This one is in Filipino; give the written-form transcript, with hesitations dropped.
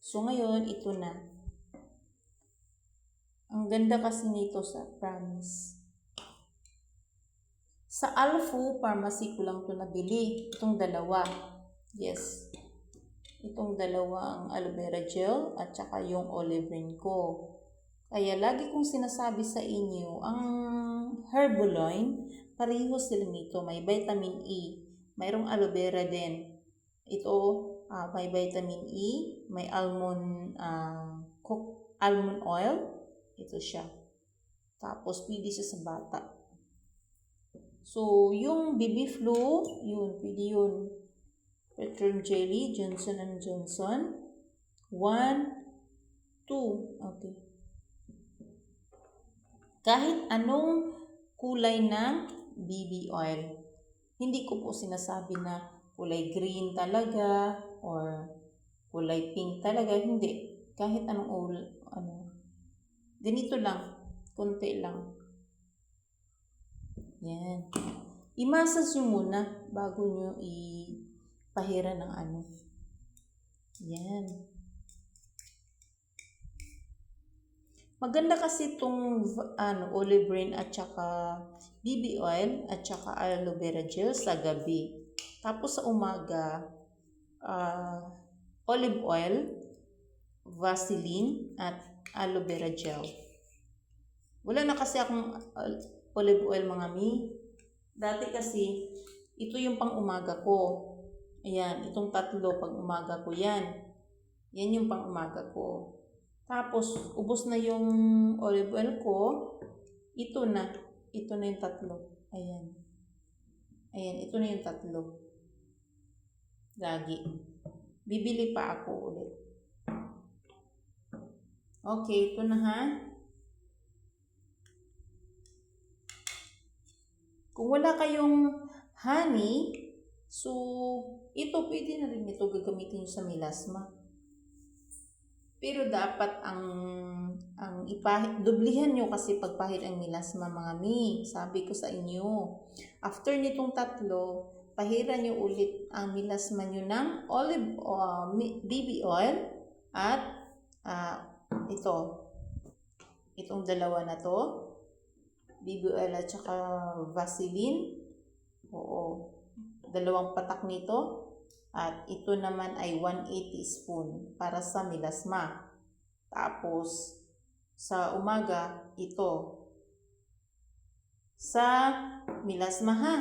So, ngayon, ito na. Ang ganda kasi nito sa promise. Sa Alfu Pharmacy ko lang ito nabili. Itong dalawa. Yes. Itong dalawang aloe vera gel at saka yung Oliverine ko. Kaya lagi kong sinasabi sa inyo, ang Herboloin, pareho sila nito. May vitamin E. Mayroong aloe vera din. Ito, may vitamin E. May almond oil. Ito siya. Tapos, pwede siya sa bata. So, yung baby flu, yun, pwede yun. Petroleum jelly, Johnson & Johnson. 1, 2. Okay. Kahit anong kulay ng BB oil. Hindi ko po sinasabi na kulay green talaga or kulay pink talaga. Hindi. Kahit anong ganito lang. Kunti lang. Yan. I-massage nyo muna bago nyo ipahira ng Yan. Maganda kasi itong Oliverine at saka BB oil at saka aloe vera gel sa gabi. Tapos sa umaga, olive oil, Vaseline at aloe vera gel. Wala na kasi akong olive oil mga mi. Dati kasi, ito yung pang umaga ko. Ayan, itong tatlo pang umaga ko yan. Yan yung pang umaga ko. Tapos, ubos na yung olive oil ko. Ito na. Ito na yung tatlo. Ayan. Ayan, ito na yung tatlo. Lagi. Bibili pa ako ulit. Okay, ito na ha. Kung wala kayong honey, so, ito pwede na rin ito gagamitin nyo sa melasma. Pero dapat dublihan nyo kasi pagpahid ang melasma mga mi. Sabi ko sa inyo. After nitong tatlo, pahiran nyo ulit ang melasma nyo ng BB oil at itong dalawa na to. BB oil at saka Vaseline. Oo. 2 patak nito. At ito naman ay 1/8 teaspoon para sa melasma. Tapos, sa umaga, ito. Sa melasma ha.